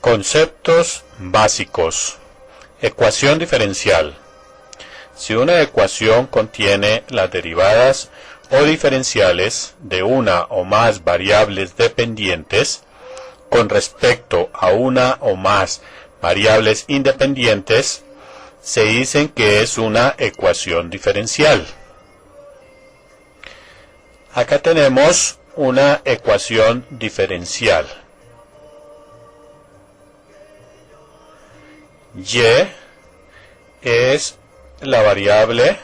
Conceptos básicos. Ecuación diferencial. Si una ecuación contiene las derivadas o diferenciales de una o más variables dependientes con respecto a una o más variables independientes, se dicen que es una ecuación diferencial. Acá tenemos una ecuación diferencial. Y es la variable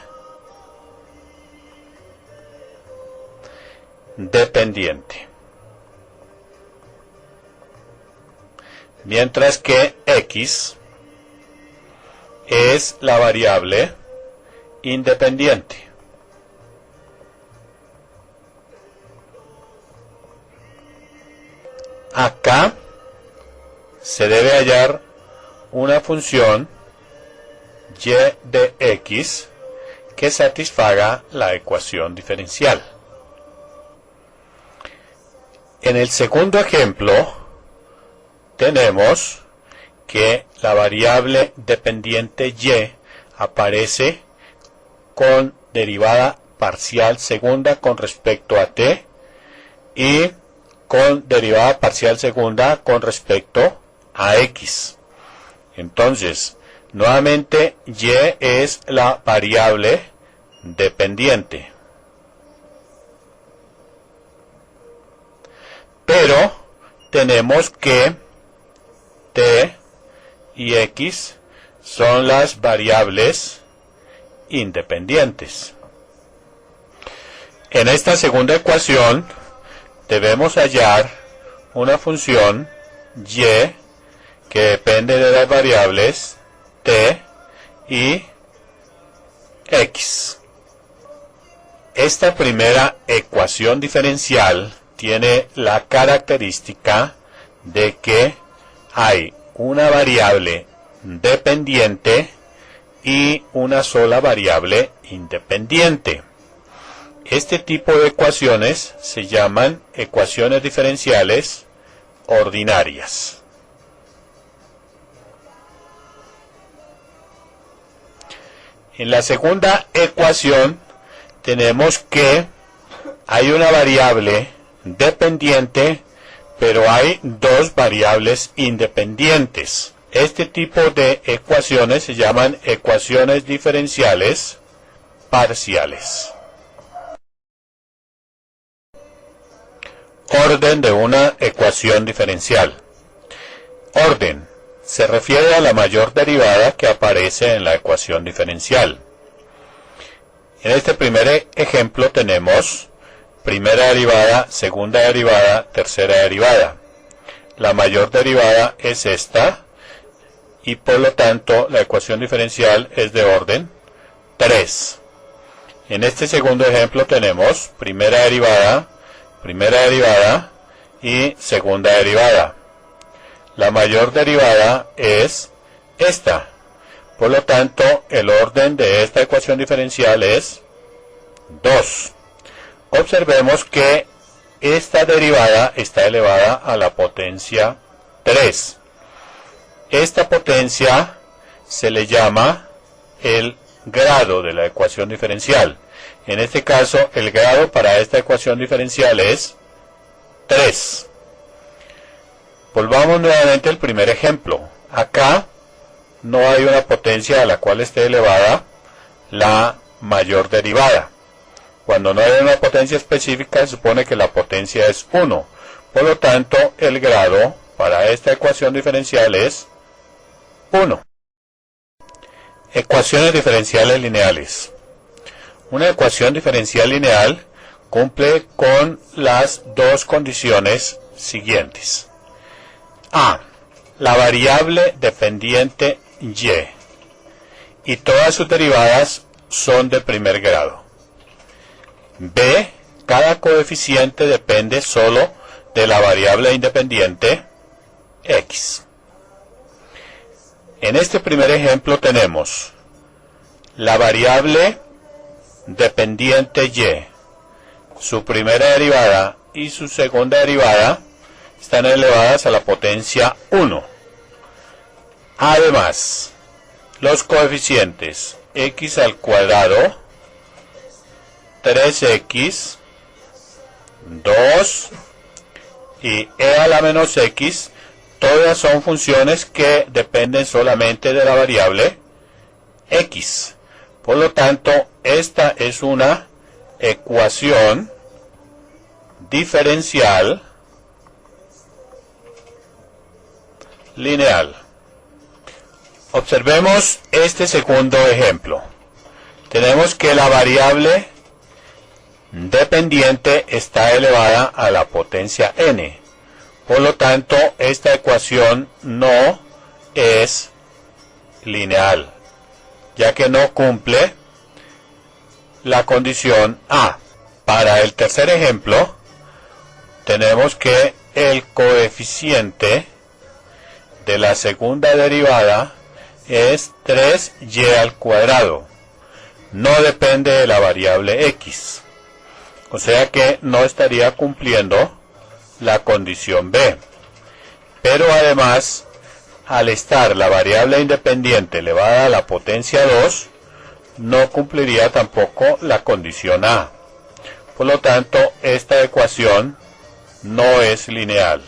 dependiente, mientras que X es la variable independiente. Acá se debe hallar una función y de x que satisfaga la ecuación diferencial. En el segundo ejemplo tenemos que la variable dependiente y aparece con derivada parcial segunda con respecto a t y con derivada parcial segunda con respecto a x. Entonces, nuevamente, y es la variable dependiente. Pero tenemos que t y x son las variables independientes. En esta segunda ecuación debemos hallar una función y que depende de las variables t y x. Esta primera ecuación diferencial tiene la característica de que hay una variable dependiente y una sola variable independiente. Este tipo de ecuaciones se llaman ecuaciones diferenciales ordinarias. En la segunda ecuación tenemos que hay una variable dependiente, pero hay dos variables independientes. Este tipo de ecuaciones se llaman ecuaciones diferenciales parciales. Orden de una ecuación diferencial. Orden se refiere a la mayor derivada que aparece en la ecuación diferencial. En este primer ejemplo tenemos primera derivada, segunda derivada, tercera derivada. La mayor derivada es esta y por lo tanto la ecuación diferencial es de orden 3. En este segundo ejemplo tenemos primera derivada y segunda derivada. La mayor derivada es esta. Por lo tanto, el orden de esta ecuación diferencial es 2. Observemos que esta derivada está elevada a la potencia 3. Esta potencia se le llama el grado de la ecuación diferencial. En este caso, el grado para esta ecuación diferencial es 3. Volvamos nuevamente al primer ejemplo. Acá no hay una potencia a la cual esté elevada la mayor derivada. Cuando no hay una potencia específica, se supone que la potencia es 1. Por lo tanto, el grado para esta ecuación diferencial es 1. Ecuaciones diferenciales lineales. Una ecuación diferencial lineal cumple con las dos condiciones siguientes. A. La variable dependiente y todas sus derivadas son de primer grado. B. Cada coeficiente depende solo de la variable independiente x. En este primer ejemplo tenemos la variable dependiente y, su primera derivada y su segunda derivada están elevadas a la potencia 1. Además, los coeficientes x al cuadrado, 3x, 2 y e a la menos x, todas son funciones que dependen solamente de la variable x. Por lo tanto, esta es una ecuación diferencial lineal. Observemos este segundo ejemplo. Tenemos que la variable dependiente está elevada a la potencia n. Por lo tanto, esta ecuación no es lineal, ya que no cumple la condición A. Para el tercer ejemplo, tenemos que el coeficiente de la segunda derivada es 3y al cuadrado. No depende de la variable x. O sea que no estaría cumpliendo la condición B. Pero además, al estar la variable independiente elevada a la potencia 2, no cumpliría tampoco la condición A. Por lo tanto, esta ecuación no es lineal.